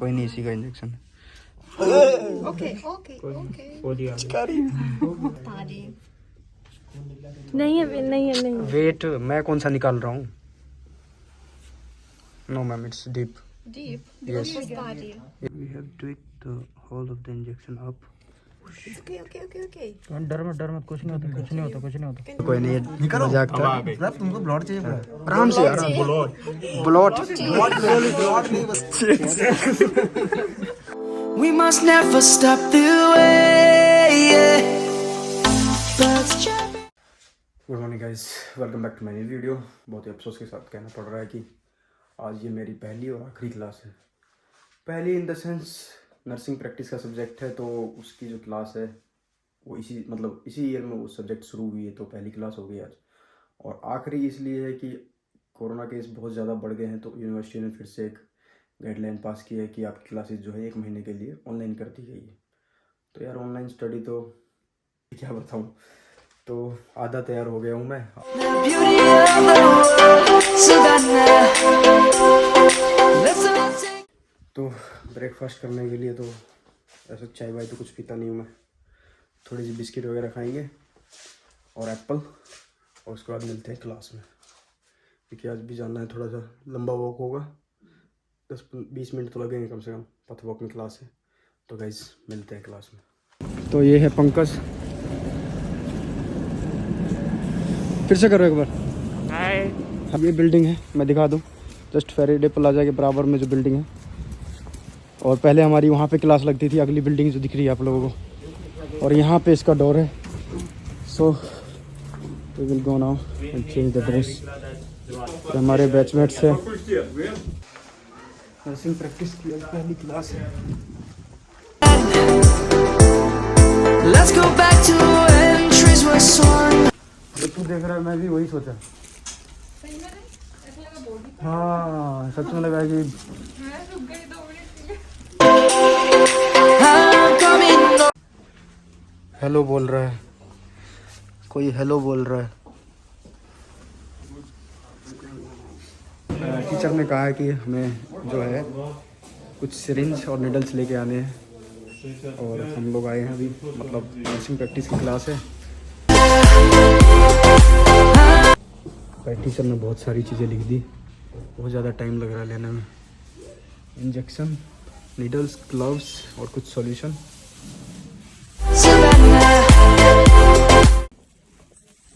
कोई नहीं, इसी का इंजेक्शन। ओके ओके नहीं वेट, मैं कौन सा निकाल रहा हूँ? No ma'am, it's deep. Yes. We have tweaked the whole of the injection up. Okay डर मत, कुछ नहीं होता। कोई नहीं, मजाक था। तुमको ब्लड चाहिए? आराम से यार, blot. We must never stop the way, yeah. Good morning guys, welcome back to my new video. बहुत ही अफसोस के साथ कहना पड़ रहा है कि आज ये मेरी पहली और आखिरी क्लास है। पहली in the sense nursing practice का सब्जेक्ट है, तो उसकी जो क्लास है वो इसी ईयर में वो सब्जेक्ट शुरू हुई है, तो पहली क्लास हो गई आज। और आखिरी इसलिए है कि कोरोना केस बहुत ज़्यादा बढ़ गए हैं, तो यूनिवर्सिटी ने फिर से एक गाइडलाइन पास की है कि आपकी क्लासेस जो है 1 महीने के लिए ऑनलाइन कर दी गई है। तो यार ऑनलाइन स्टडी तो क्या बताऊँ, तो आधा तैयार हो गया हूँ मैं। तो ब्रेकफास्ट करने के लिए तो ऐसा चाय वाय तो कुछ पीता नहीं हूँ मैं। थोड़ी सी बिस्किट वगैरह खाएंगे और एप्पल, और उसके बाद मिलते हैं क्लास में, क्योंकि आज भी जाना है। थोड़ा सा लंबा वॉक होगा, 10-20 मिनट तो लगेंगे कम से कम। पथ वॉक में क्लास है, तो गाइस मिलते हैं क्लास में। तो ये है पंकज, फिर से करो एक बार। हाय, ये बिल्डिंग है, मैं दिखा दूँ। जस्ट फेराडे प्लाजा के बराबर में जो बिल्डिंग है, और पहले हमारी वहाँ पे क्लास लगती थी। अगली बिल्डिंग जो दिख रही है आप लोगों को, और यहाँ पे इसका डोर है। So we will go now and change the dress. हमारे बैचमेट्स है, नर्सिंग प्रैक्टिस की पहली क्लास है। Let's go back to when trees were swung. तू देख रहा है, मैं भी वही सोचा। हाँ, सच में लगा कि हेलो बोल रहा है कोई, हेलो बोल रहा है। टीचर ने कहा है कि हमें जो है कुछ सिरिंज और निडल्स लेके आने हैं, और हम लोग आए हैं अभी, मतलब नर्सिंग प्रैक्टिस की क्लास है। टीचर ने बहुत सारी चीज़ें लिख दी, बहुत ज़्यादा टाइम लग रहा है लेने में। इंजेक्शन, नीडल्स, ग्लव्स और कुछ सॉल्यूशन।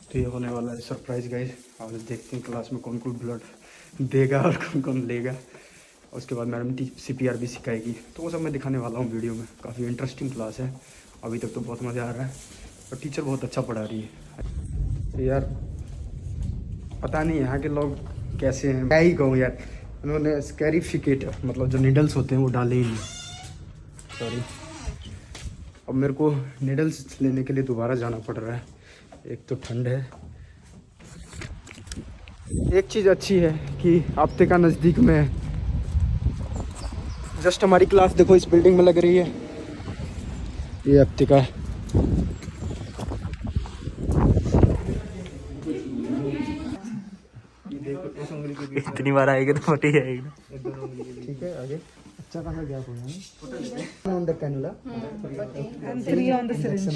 तो ये होने वाला है सरप्राइज गाइस। आप देखते हैं क्लास में कौन कौन ब्लड देगा और कौन कौन लेगा। उसके बाद मैडम CPR भी सिखाएगी, तो वो सब मैं दिखाने वाला हूँ वीडियो में। काफ़ी इंटरेस्टिंग क्लास है, अभी तक तो बहुत मज़ा आ रहा है, और टीचर बहुत अच्छा पढ़ा रही है। तो यार पता नहीं यहाँ के लोग कैसे हैं, क्या ही कहूँ यार। उन्होंने स्कैरिफिकेट, मतलब जो नीडल्स होते हैं वो डाले ही नहीं। सॉरी, अब मेरे को नीडल्स लेने के लिए दोबारा जाना पड़ रहा है। एक तो ठंड है। एक चीज़ अच्छी है कि हफ्ते का नज़दीक में है। जस्ट हमारी क्लास देखो इस बिल्डिंग में लग रही है, ये हफ्ते का है। इतनी बार आएगा तो फट ही जाएगा। ठीक है, आगे अच्छा खासा गैप हो गया on the cannula and 3 on the syringe.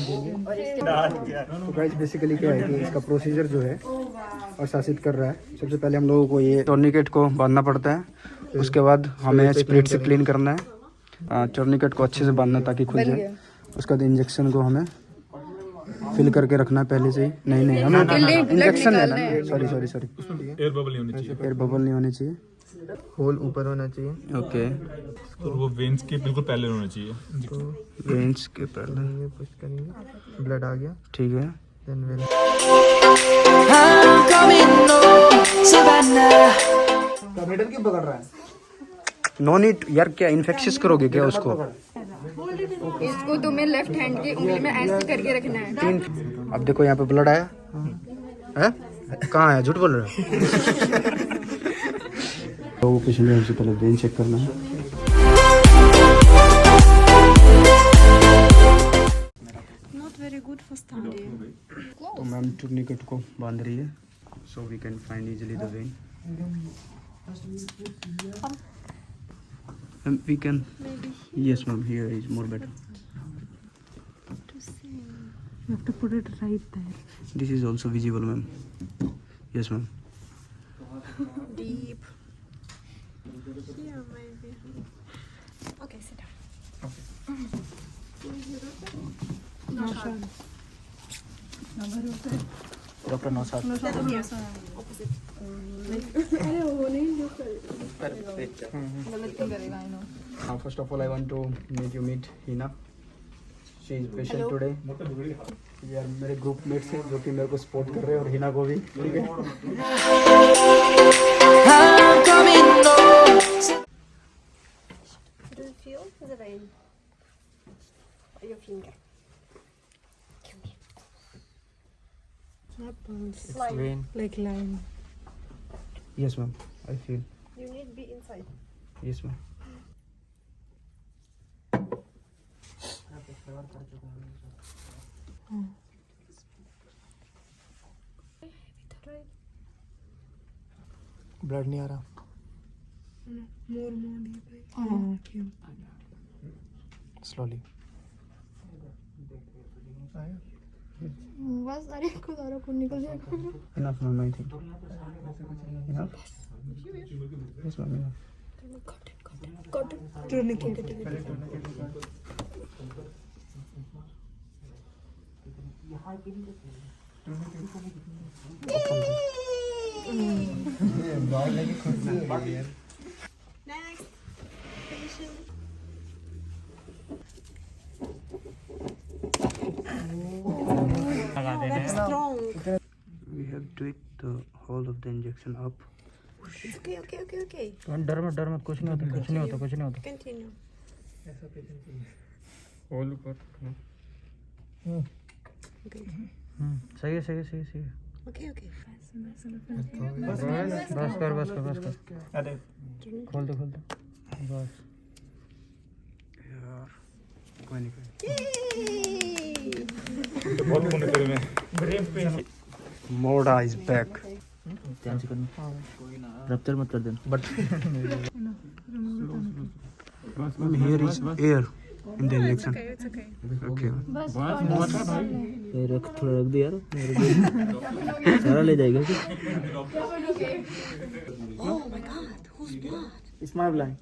तो गाइस बेसिकली क्या है कि इसका प्रोसीजर जो है और शासित कर रहा है। सबसे पहले हम लोगों को ये टूर्निकेट को बांधना पड़ता है, उसके बाद हमें स्प्रिट से क्लीन करना है। टूर्निकेट को अच्छे से बांधना ताकि खुल जाए। उसके बाद इंजेक्शन को हमें फिल करके रखना है पहले से ही। नहीं हमें इंजेक्शन लेना है। सॉरी एयर बबल नहीं होनी चाहिए। एयर बबल नहीं होनी चाहिए, होल ऊपर होना चाहिए। ओके, और वो वेन्स के बिल्कुल पहले होना चाहिए। तो वेन्स के पहले ये पुश करेंगे, ब्लड आ गया, ठीक है। Then when I'm coming home, Savannah. Terminator क्यों पकड़ रहा है? नो नीड यार, क्या इन्फेक्शियस करोगे क्या उसको? इसको तुम्हें लेफ्ट हैंड की उंगली में ऐसे करके रखना है। 3 अब देखो यहाँ पे ब्लड आया है, कहाँ है? झूठ बोल रहे हो। तो पेशेंट हमसे पहले वेन चेक करना है। Not very good for studying. तो मैम टूर्निकेट को बांध रही है, so we can find easily the vein. We can. Yes, ma'am. Here is more better. You have to put it right there. This is also visible, ma'am. Yes, ma'am. Deep. Here maybe. Okay, sit down. Dr. Nosat. First of all, I want to make you meet Hina. She is patient today. ये मेरे group mats हैं जो कि मेरे को support कर रहे हैं और हिना को भी ठीक है. I'm coming home. Do you feel the vein? Your finger. Give me. Slime. Like line. Yes, ma'am. I feel. You need be inside. Yes, ma'am. Blood नहीं आ रहा. स्लोली. बस अरे को सारा खून निकल जाएगा. Enough, ma'am. I think. Enough. Yes, ma'am. Enough. Next. Patient. Very strong. We have tweaked the whole of the injection up. Okay. डर मत कुछ नहीं होता. Continue. होल ऊपर. Okay. सही है. Okay. बस कर. अरे खोल दो. बस. यार कोई नहीं. Yay! बहुत खून निकल रहा है. Moda is back. ध्यान से करना. रप्चर मत कर देना. But ma'am, here is air in the injection. It's okay. Okay. ये थोड़ा रख दे यार. सारा ले जाएगा. Oh my God, whose blood? It's my blind.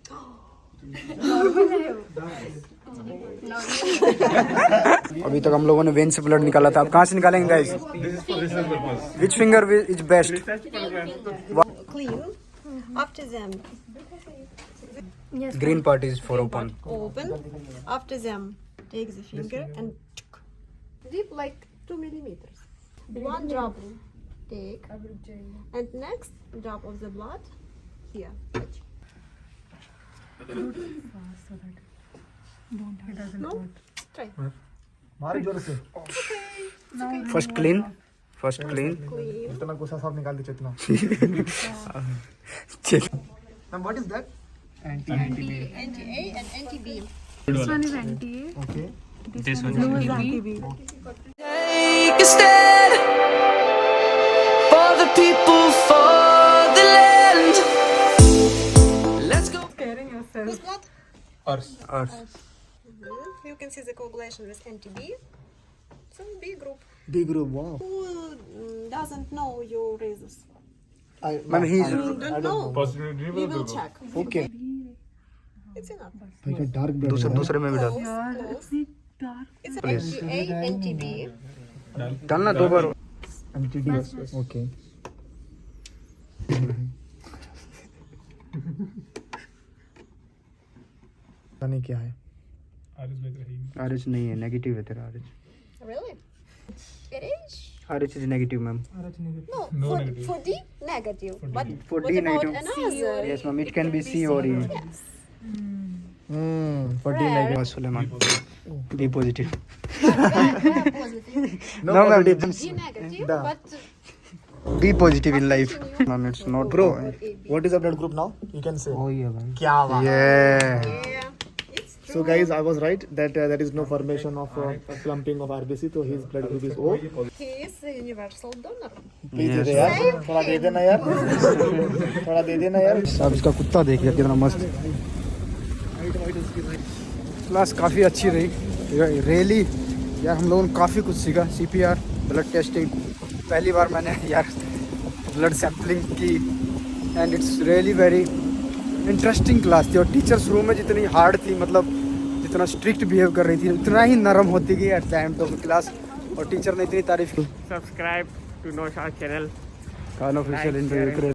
अभी तक हम लोगों ने वेन से ब्लड निकाला था. अब कहाँ से निकालेंगे guys? Which finger is best? Clean. After them, Green part is for open. open. After them, take the finger and deep like 2 millimeters. One drop. Take. And next drop of the blood here. Touch. No? Try. मारे जोर से. First clean. Clean. इतना गुस्सा सब निकाल दीजिए इतना. Ma'am, what is that? Anti-A and anti-B. This one is anti-A. Okay. This one. Blue is anti-B. Take a stand for the people, for the land. Let's go. Scaring yourself. Whose blood? Earth. You can see the coagulation with anti-B. So B group. D group. Wow. Who doesn't know your rhesus? Ma'am, he's Don't know. Positive We will check. Okay. It's enough. भाई का dark blood. दूसरे में भी डाल. Close. It's an Please. anti-A, anti-B. डालना 2 बार. MTD. Okay. नहीं क्या है? RH नहीं है, नेगेटिव है तेरा RH. Really? It is? RH is negative, ma'am. No, No for, negative. for D, negative. But For what D, about negative. another? Yes, ma'am. It can be C or E. Yes. For D Rare. negative. Suleiman. B positive. Very positive. No, ma'am. D negative, Da. but B positive in life. Ma'am, it's not. Bro, or AB. what is the blood group now? You can say. Oh yeah, man. क्या बात. Yeah. Yeah, it's true. So guys, I was right that there is no formation of clumping of RBC. So his blood group is O. He is a universal donor. Please दे दे यार. थोड़ा दे देना यार. थोड़ा दे देना यार. अब इसका कुत्ता देखिए कितना मस्त. क्लास काफ़ी अच्छी रही रियली यार। हम लोगों ने काफ़ी कुछ सीखा। CPR, ब्लड टेस्टिंग, पहली बार मैंने यार ब्लड सैम्पलिंग की and it's really very interesting class थी। और टीचर शुरू में जितनी हार्ड थी, मतलब जितना स्ट्रिक्ट बिहेव कर रही थी, उतना ही नरम होती गई at the end of class. और टीचर ने इतनी तारीफ की। Subscribe to Noshad channel. कान ऑफिशियल इंटरव्यू